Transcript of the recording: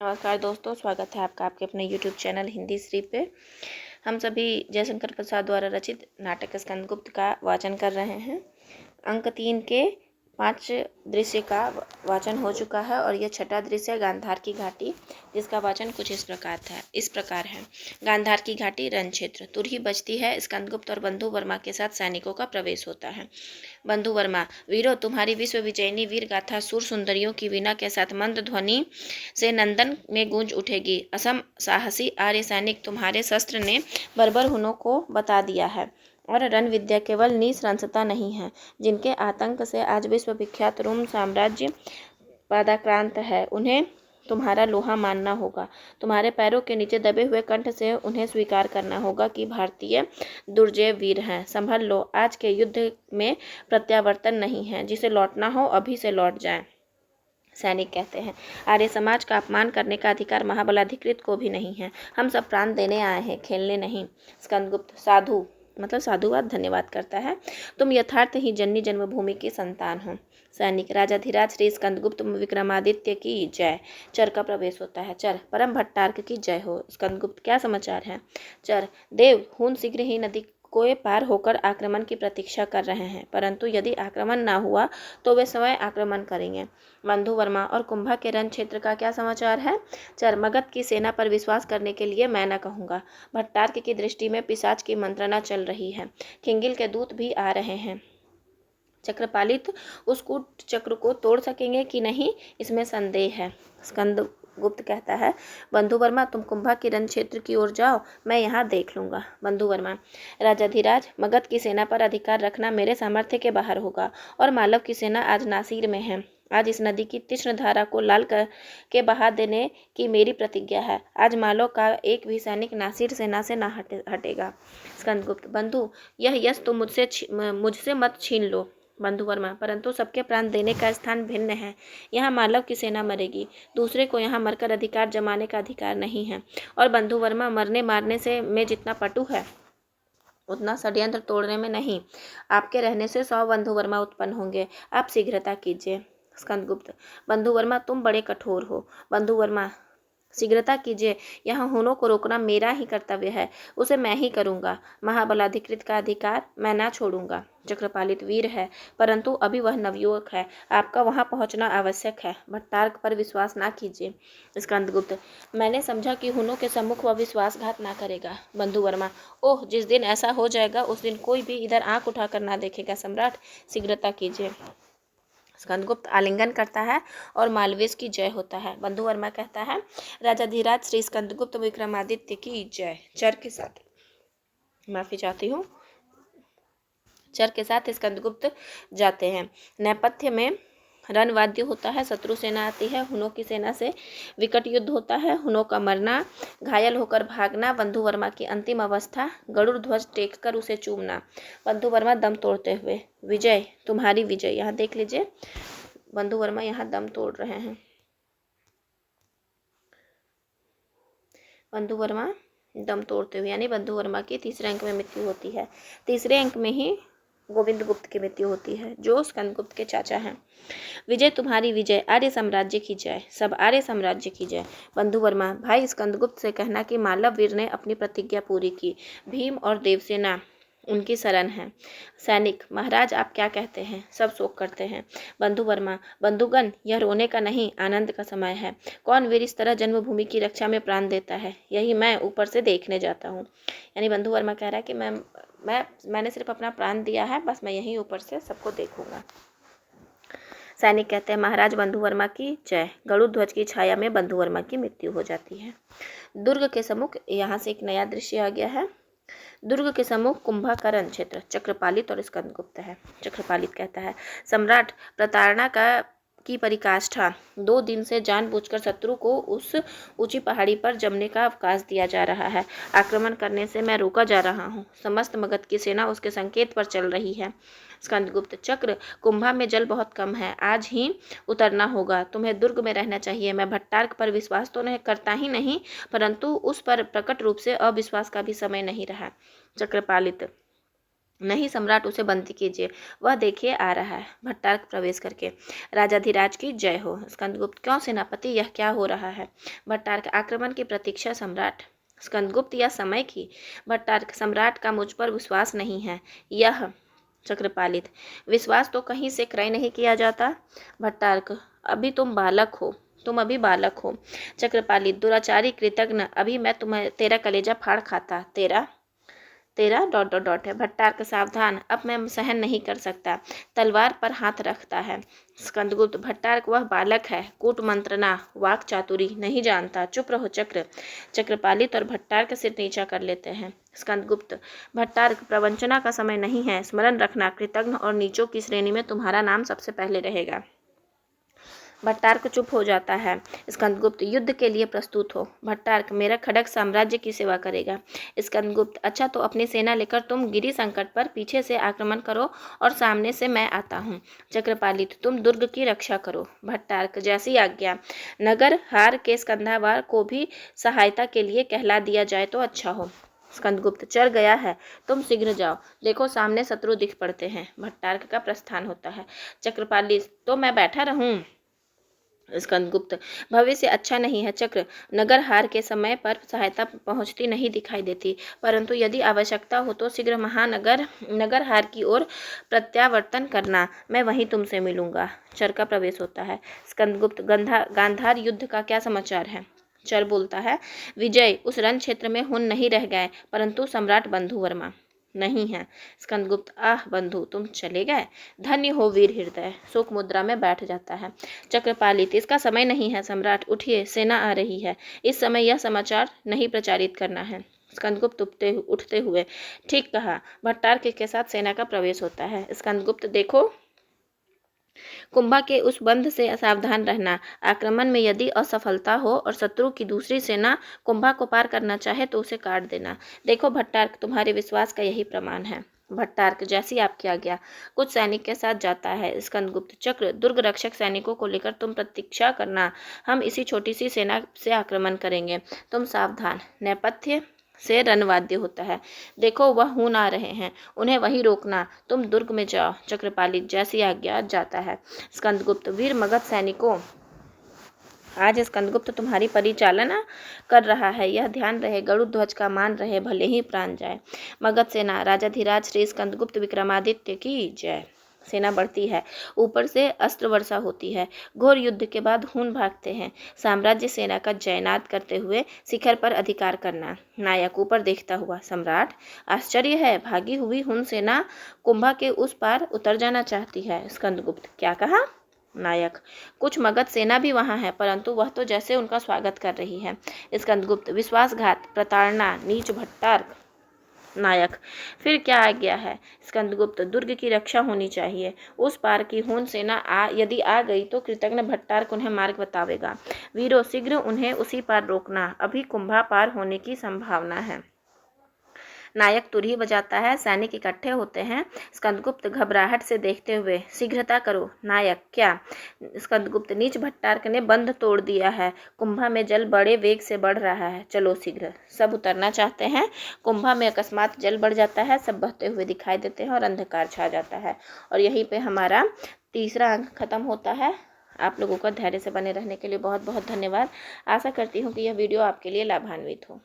नमस्कार दोस्तों, स्वागत है आपका आपके अपने YouTube चैनल हिंदी श्री पे। हम सभी जयशंकर प्रसाद द्वारा रचित नाटक स्कंदगुप्त का वाचन कर रहे हैं। अंक 3 के 5 दृश्य का वाचन हो चुका है और यह छठा दृश्य गांधार की घाटी, जिसका वाचन कुछ इस प्रकार है। गांधार की घाटी रण क्षेत्र। तुरही बजती है। स्कंदगुप्त और बंधु वर्मा के साथ सैनिकों का प्रवेश होता है। बंधु वर्मा: वीरो, तुम्हारी विश्व विजयनी वीर गाथा सुर सुंदरियों की वीणा के साथ मंद ध्वनि से नंदन में गूंज उठेगी। असम साहसी आर्य सैनिक, तुम्हारे शस्त्र ने बर्बर हुनों को बता दिया है और रण विद्या केवल निःसंसता नहीं है, जिनके आतंक से आज विश्व विख्यात रोम साम्राज्य पादाक्रांत है, उन्हें तुम्हारा लोहा मानना होगा। तुम्हारे पैरों के नीचे दबे हुए कंठ से उन्हें स्वीकार करना होगा कि भारतीय दुर्जय वीर हैं। संभल लो, आज के युद्ध में प्रत्यावर्तन नहीं है। जिसे लौटना हो अभी से लौट जाए। सैनिक कहते हैं, आर्य समाज का अपमान करने का अधिकार महाबलाधिकृत को भी नहीं है। हम सब प्राण देने आए हैं, खेलने नहीं। स्कंदगुप्त: साधु मतलब साधुवाद धन्यवाद करता है। तुम यथार्थ ही जननी जन्मभूमि की संतान हो। सैनिक: राजाधिराज श्री स्कंदगुप्त विक्रमादित्य की जय। चर का प्रवेश होता है। चर: परम भट्टार्क की जय हो। स्कंदगुप्त: क्या समाचार है? चर: देव हून शीघ्र ही नदी को पार होकर आक्रमण की प्रतीक्षा कर रहे हैं, परंतु यदि आक्रमण ना हुआ तो वे स्वयं आक्रमण करेंगे। बंधु वर्मा और कुंभा के रण क्षेत्र का क्या समाचार है? चर: मगध की सेना पर विश्वास करने के लिए मैं न कहूँगा। भट्टार्क की दृष्टि में पिशाच की मंत्रणा चल रही है। खिंगिल के दूत भी आ रहे हैं। चक्रपालित उस कूट चक्र को तोड़ सकेंगे कि नहीं, इसमें संदेह है। स्कंदगुप्त कहता है, बंधु वर्मा तुम कुंभा के रण क्षेत्र की ओर जाओ, मैं यहाँ देख लूंगा। बंधु वर्मा: राजाधिराज, मगध की सेना पर अधिकार रखना मेरे सामर्थ्य के बाहर होगा और मालव की सेना आज नासिर में है। आज इस नदी की तीक्ष्ण धारा को लाल कर के बहा देने की मेरी प्रतिज्ञा है। आज मालव का एक भी सैनिक नासिर सेना से ना हटेगा। स्कंदगुप्त: बंधु, यह यश तुम मुझसे मत छीन लो। बंधु वर्मा: परंतु सबके प्राण देने का स्थान भिन्न है। यहाँ मालव की सेना मरेगी, दूसरे को यहाँ मरकर अधिकार जमाने का अधिकार नहीं है। और बंधु वर्मा, मरने मारने से में जितना पटु है उतना षड्यंत्र तोड़ने में नहीं। आपके रहने से 100 बंधु वर्मा उत्पन्न होंगे। आप शीघ्रता कीजिए। स्कंदगुप्त: बंधु वर्मा तुम बड़े कठोर हो। बंधु वर्मा: शीघ्रता कीजिए, यहाँ होनों को रोकना मेरा ही कर्तव्य है, उसे मैं ही करूँगा। महाबलाधिकृत का अधिकार मैं ना छोड़ूंगा। चक्रपालित वीर है, परंतु अभी वह नवयुवक है, आपका वहाँ पहुँचना आवश्यक है। भट्टार्क पर विश्वास ना कीजिए। स्कंदगुप्त: मैंने समझा कि हुनों के सम्मुख वह विश्वासघात ना करेगा। बंधु वर्मा: ओह, जिस दिन ऐसा हो जाएगा उस दिन कोई भी इधर आंख उठाकर ना देखेगा। सम्राट, शीघ्रता कीजिए। स्कंदगुप्त आलिंगन करता है और मालवेश की जय होता है। बंधु वर्मा कहता है, राजाधिराज श्री स्कंदगुप्त विक्रमादित्य की जय। चर के साथ माफी चाहती हूँ। चर के साथ स्कंदगुप्त जाते हैं। नेपथ्य में रणवाद्य होता है। शत्रु सेना आती है। हुनों की सेना से विकट युद्ध होता है। हुनों का मरना, घायल होकर भागना, बंधु वर्मा की अंतिम अवस्था, गरुड़ ध्वज टेक कर उसे चूमना। बंधु वर्मा दम तोड़ते हुए, विजय, तुम्हारी विजय। यहाँ देख लीजिए, बंधु वर्मा यहाँ दम तोड़ रहे हैं। बंधु वर्मा दम तोड़ते हुए, यानी बंधु वर्मा की तीसरे अंक में मृत्यु होती है। तीसरे अंक में ही गोविंद गुप्त की मृत्यु होती है, जो स्कंदगुप्त के चाचा हैं। विजय, तुम्हारी विजय, आर्य साम्राज्य की जय। सब आर्य साम्राज्य की जय। बंधु वर्मा: भाई स्कंदगुप्त से कहना कि मालव वीर ने अपनी प्रतिज्ञा पूरी की। भीम और देवसेना उनकी शरण है। सैनिक: महाराज आप क्या कहते हैं? सब शोक करते हैं। बंधु वर्मा: बंधुगण, यह रोने का नहीं, आनंद का समय है। कौन वीर इस तरह जन्मभूमि की रक्षा में प्राण देता है, यही मैं ऊपर से देखने जाता हूँ। यानी बंधु वर्मा कह रहा है कि मैंने सिर्फ अपना प्राण दिया है, बस मैं यहीं ऊपर से सबको देखूंगा। सैनिक कहते हैं, महाराज बंधु वर्मा की जय। गरुड़ ध्वज की छाया में बंधु वर्मा की मृत्यु हो जाती है। दुर्ग के सम्मुख यहाँ से एक नया दृश्य आ गया है। दुर्ग के सम्मुख कुंभा का रण क्षेत्र। चक्रपालित और स्कंदगुप्त है। चक्रपालित कहता है, सम्राट, प्रताड़ना की परिकाष्ठा 2 दिन से जानबूझकर शत्रु को उस ऊंची पहाड़ी पर जमने का अवकाश दिया जा रहा है। आक्रमण करने से मैं रोका जा रहा हूँ। समस्त मगध की सेना उसके संकेत पर चल रही है। स्कंदगुप्त: चक्र, कुंभा में जल बहुत कम है, आज ही उतरना होगा। तुम्हें दुर्ग में रहना चाहिए। मैं भट्टार्क पर विश्वास तो नहीं करता ही नहीं, परंतु उस पर प्रकट रूप से अविश्वास का भी समय नहीं रहा। चक्रपालित: नहीं सम्राट, उसे बंदी कीजिए, वह देखिए आ रहा है। भट्टारक प्रवेश करके, राजाधिराज की जय हो। स्कंदगुप्त, क्यों सेनापति, यह क्या हो रहा है? भट्टारक, आक्रमण की प्रतीक्षा सम्राट। स्कंदगुप्त, यह समय की। भट्टारक, सम्राट का मुझ पर विश्वास नहीं है। यह चक्रपालित, विश्वास तो कहीं से क्रय नहीं किया जाता। भट्टारक, अभी तुम बालक हो, तुम अभी बालक हो। चक्रपालित, दुराचारी कृतघ्न, अभी मैं तुम्हें तेरा कलेजा फाड़ खाता। तेरा तेरा डॉट डॉट डॉट है। भट्टारक, सावधान, अब मैं सहन नहीं कर सकता। तलवार पर हाथ रखता है। स्कंदगुप्त, भट्टारक, वह बालक है, कूट मंत्रणा वाक चातुरी नहीं जानता। चुप रहो। चक्रपालित और भट्टारक सिर नीचा कर लेते हैं। स्कंदगुप्त, भट्टारक, प्रवंचना का समय नहीं है, स्मरण रखना, कृतघ्न और नीचों की श्रेणी में तुम्हारा नाम सबसे पहले रहेगा। भट्टारक चुप हो जाता है। स्कंदगुप्त, युद्ध के लिए प्रस्तुत हो। भट्टारक, मेरा खड्ग साम्राज्य की सेवा करेगा। स्कंदगुप्त, अच्छा तो अपनी सेना लेकर तुम गिरी संकट पर पीछे से आक्रमण करो और सामने से मैं आता हूँ। चक्रपालित, तुम दुर्ग की रक्षा करो। भट्टारक, जैसी आज्ञा। नगर हार के स्कंधावार को भी सहायता के लिए कहला दिया जाए तो अच्छा हो। स्कंदगुप्त, चल गया है, तुम शीघ्र जाओ, देखो सामने शत्रु दिख पड़ते हैं। भट्टारक का प्रस्थान होता है। चक्रपालित, तो मैं बैठा रहूं? स्कंदगुप्त, भविष्य अच्छा नहीं है चक्र, नगर हार के समय पर सहायता पहुंचती नहीं दिखाई देती, परंतु यदि आवश्यकता हो तो शीघ्र नगर हार की ओर प्रत्यावर्तन करना, मैं वहीं तुमसे मिलूंगा। चर का प्रवेश होता है। स्कंदगुप्त, गांधार युद्ध का क्या समाचार है? चर बोलता है, विजय, उस रण क्षेत्र में हुन नहीं रह गए, परंतु सम्राट बंधु वर्मा नहीं है। स्कंदगुप्त, आह बंधु, तुम चले गए, धन्य हो वीर हृदय। शोक मुद्रा में बैठ जाता है। चक्रपालित, इसका समय नहीं है सम्राट, उठिए, सेना आ रही है, इस समय यह समाचार नहीं प्रचारित करना है। स्कंदगुप्त उठते हुए, ठीक कहा। भट्टारक के साथ सेना का प्रवेश होता है। स्कंदगुप्त, देखो कुंभा के उस बंध से सावधान रहना, आक्रमण में यदि असफलता हो और शत्रु की दूसरी सेना कुंभा को पार करना चाहे तो उसे काट देना। देखो भट्टारक, तुम्हारे विश्वास का यही प्रमाण है। भट्टारक, जैसी आपकी आज्ञा। कुछ सैनिक के साथ जाता है। स्कंदगुप्त, चक्र, दुर्ग रक्षक सैनिकों को लेकर तुम प्रतीक्षा करना, हम इसी छोटी सी सेना से आक्रमण करेंगे, तुम सावधान। नेपथ्य से रणवाद्य होता है। देखो वह हून आ रहे हैं, उन्हें वहीं रोकना, तुम दुर्ग में जाओ। चक्रपालित, जैसी आज्ञा, जाता है। स्कंदगुप्त, वीर मगध सैनिकों, आज स्कंदगुप्त तुम्हारी परिचालना कर रहा है, यह ध्यान रहे, गरुड़ ध्वज का मान रहे, भले ही प्राण जाए। मगध सेना, राजाधिराज श्री स्कंदगुप्त विक्रमादित्य की जय। सेना बढ़ती है, ऊपर से अस्त्र वर्षा होती है। घोर युद्ध के बाद हुन भागते हैं। साम्राज्य सेना का जयनाद करते हुए शिखर पर अधिकार करना। नायक ऊपर देखता हुआ, सम्राट, आश्चर्य है, भागी हुई हुन सेना कुंभा के उस पार उतर जाना चाहती है। स्कंदगुप्त, क्या कहा? नायक, कुछ मगध सेना भी वहां है, परंतु वह तो जैसे उनका स्वागत कर रही है। स्कंदगुप्त, विश्वासघात, प्रताड़ना, नीच भट्टारक। नायक, फिर क्या आज्ञा है? स्कंदगुप्त, दुर्ग की रक्षा होनी चाहिए, उस पार की हुन सेना यदि आ गई तो कृतघ्न भट्टारक उन्हें मार्ग बतावेगा। वीरों, शीघ्र उन्हें उसी पार रोकना, अभी कुंभा पार होने की संभावना है। नायक तुरही बजाता है, सैनिक इकट्ठे होते हैं। स्कंदगुप्त घबराहट से देखते हुए, शीघ्रता करो। नायक, क्या? स्कंदगुप्त, नीच भट्टारक ने बंध तोड़ दिया है, कुंभा में जल बड़े वेग से बढ़ रहा है, चलो शीघ्र। सब उतरना चाहते हैं। कुंभा में अकस्मात जल बढ़ जाता है, सब बहते हुए दिखाई देते हैं और अंधकार छा जाता है। और यहीं पे हमारा तीसरा अंक खत्म होता है। आप लोगों का धैर्य से बने रहने के लिए बहुत बहुत धन्यवाद। आशा करती हूँ कि यह वीडियो आपके लिए लाभान्वित हो।